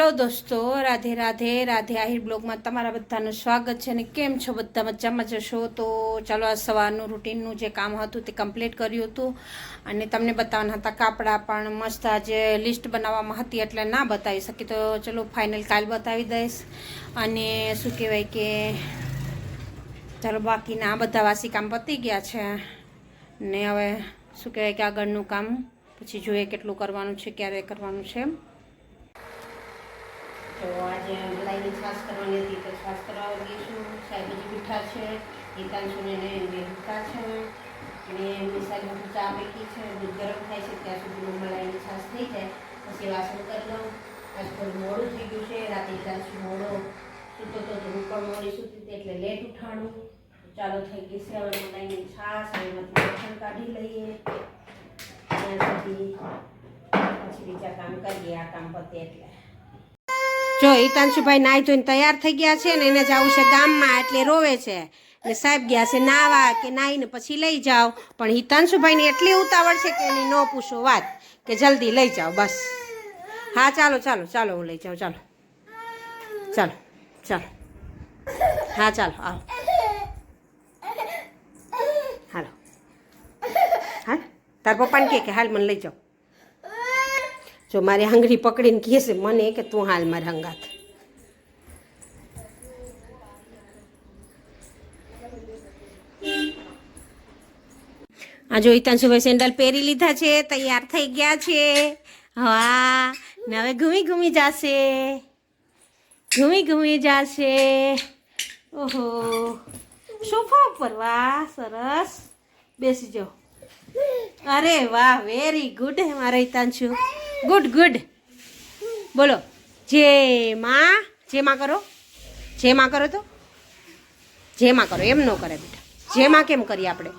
Hello દોસ્તો, રાધે રાધે રાધે આહિર બ્લોગમાં તમારા બધાનું સ્વાગત છે. અને કેમ છો બધા? મજામાં જશો? તો ચાલો આ સવારનું રૂટીનનું જે કામ હતું તે કમ્પ્લીટ કર્યું હતું અને તમને બતાવવાના હતા કાપડા, પણ મસ્ત આજે લિસ્ટ બનાવવામાં હતી એટલે ના બતાવી શકી. તો ચલો ફાઇનલ કાલ બતાવી દઈશ. અને શું કહેવાય કે ચાલો બાકીના આ બધા વાસી કામ પતી ગયા છે ને હવે શું કહેવાય કે આગળનું કામ પછી જોઈએ કેટલું કરવાનું છે, ક્યારે કરવાનું છે. તો આજે મલાઈની છાશ કરવાની હતી તો છાશ કરવા ગઈશું. સાહેબજી મીઠા છે, ગીતાંશુને મીઠા છે અને એમની સાહેબ ચા પીકી છે. દૂધ ગરમ થાય છે ત્યાં સુધી મલાઈની છાશ થઈ જાય પછી વાસણ કરી લઉં. આજ થોડું મોડું થઈ ગયું છે, રાતે ગીતાંશુ મોડો સૂતો તો હું પણ મોડી સૂતી હતી એટલે લેટ ઉઠાણું. ચાલો થઈ ગઈ છે હવે મલાઈની છાશ. હવે એમાંથી વાસણ કાઢી લઈએ ત્યાં સુધી પછી બીજા કામ કરીએ. આ કામ પતે એટલે જો હિતાંશુભાઈ નાહી ધોઈને તૈયાર થઈ ગયા છે ને એને જવું છે ગામમાં એટલે રોવે છે ને સાહેબ ગયા છે નાવા કે નાહીને પછી લઈ જાઓ. પણ હિતાંશુભાઈને એટલી ઉતાવળ છે કે એની ન પૂછો વાત, કે જલ્દી લઈ જાઓ બસ. હા ચાલો ચાલો ચાલો હું લઈ જાઉં. ચાલો ચાલો ચાલો હા ચાલો આવો હાલો. હા તાર પપ્પાને કે હાલ મને લઈ જાઓ. જો મારી આંગળી પકડીને કહે છે મને કે તું હાલ મારે હંગાત. આ જો હિતાંશુભાઈ સેન્ડલ પહેરી લીધા છે, તૈયાર થઈ ગયા છે. હા ને હવે ઘૂમી જશે, ઘૂમી જશે. ઓહો સોફા ઉપર, વાહ સરસ બેસી જાઓ. અરે વાહ વેરી ગુડ મારો હિતાંશુ, ગુડ ગુડ. બોલો જે માં કરો, જે માં કરો તો જે માં કરો, એમ ન કરે બેટા. જે માં કેમ કરીએ આપણે?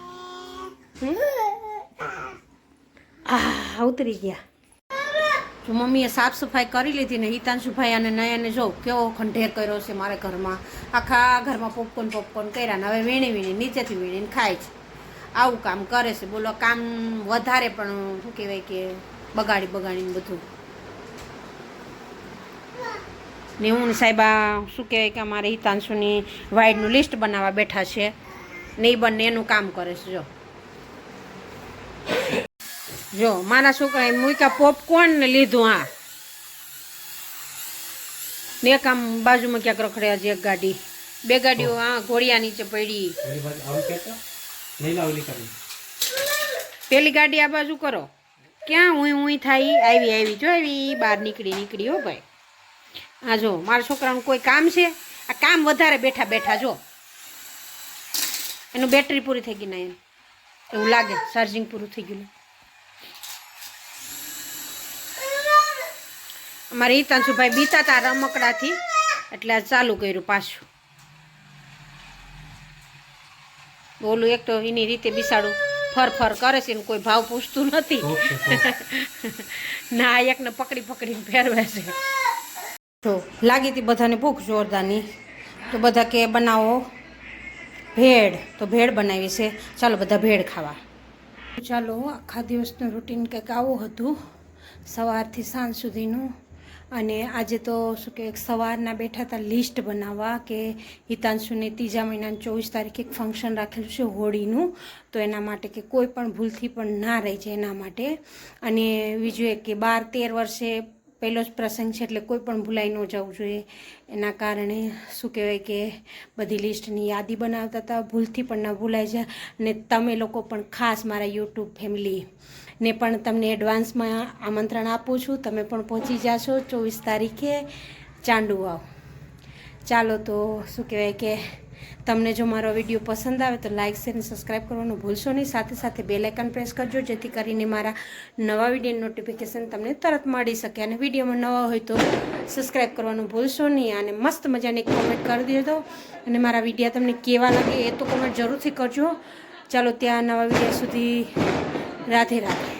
ઉતરી ગયા. જો મમ્મીએ સાફ સફાઈ કરી લીધી ને હિતાંશુભાઈ અને નયને જો કેવો ખંડેર કર્યો છે મારા ઘરમાં. આખા ઘરમાં પોપકોર્ન કર્યા ને હવે વીણી નીચેથી વીણીને ખાય છે. આવું કામ કરે છે બોલો. કામ વધારે પણ શું કહેવાય કે બગાડીને બધું. ને હું સાહેબા શું કહેવાય કે અમારે હિતાંશુની વાઇડનું લિસ્ટ બનાવવા બેઠા છે ને એ બંને એનું કામ કરે છે. જો મારા છોકરાએ મૂક્યા પોપકોર્ન ને લીધું. હા ને એક આમ બાજુમાં ક્યાંક રખડ્યા છે એક ગાડી, બે ગાડીઓ હા ઘોડિયા નીચે પડી. પેલી ગાડી આ બાજુ કરો, ક્યાં હું થાય. આવી જો આવી બહાર નીકળી હો ભાઈ. હા જો મારા છોકરાનું કોઈ કામ છે, આ કામ વધારે બેઠા જો એનું બેટરી પૂરી થઈ ગઈ ને એવું લાગે, ચાર્જિંગ પૂરું થઈ ગયું. અમારે હિતાંશુભાઈ બીતા હતા રમકડાથી એટલે ચાલુ કર્યું પાછું. બોલું એક તો એની રીતે બિસાડું ફર કરે છે ને કોઈ ભાવ પૂછતું નથી. ના એકને પકડીને ફેરવે છે. તો લાગી હતી બધાને ભૂખ જોરદારની, તો બધા કે બનાવો ભેળ, તો ભેળ બનાવી છે. ચાલો બધા ભેળ ખાવા. ચાલો આખા દિવસનું રૂટીન કંઈક આવું હતું સવારથી સાંજ સુધીનું. અને આજે તો શું કે સવારના બેઠા હતા લિસ્ટ બનાવવા કે હિતાંશુને 3જા મહિનાની 24 તારીખે એક ફંક્શન રાખેલું છે હોળીનું, તો એના માટે કે કોઈ પણ ભૂલથી પણ ના રહી જાય એના માટે. અને બીજું એક કે 12-13 વર્ષે પહેલો જ પ્રસંગ છે એટલે કોઈ પણ ભૂલાઈ ન જવું જોઈએ. એના કારણે શું કહેવાય કે બધી લિસ્ટની યાદી બનાવતા હતા, ભૂલથી પણ ના ભૂલાઈ જાય. અને તમે લોકો પણ ખાસ મારા યુટ્યુબ ફેમિલી ને પણ તમને એડવાન્સમાં આમંત્રણ આપું છું. તમે પણ પહોંચી જશો 24 તારીખે ચાંડુવાવ. ચાલો તો શું કહેવાય કે તમને જો મારો વિડીયો પસંદ આવે તો લાઇક શેર અને સબસ્ક્રાઈબ કરવાનું ભૂલશો નહીં. સાથે બેલ આઇકન પ્રેસ કરજો જેથી કરીને મારા નવા વિડીયોની નોટિફિકેશન તમને તરત મળી શકે. અને વિડીયોમાં નવા હોય તો સબસ્ક્રાઈબ કરવાનું ભૂલશો નહીં. અને મસ્ત મજાની કોમેન્ટ કરી દેજો. અને મારા વિડીયો તમને કેવા લાગે એ તો કોમેન્ટ જરૂરથી કરજો. ચાલો ત્યાં નવા વિડીયો સુધી રાધે રાધે.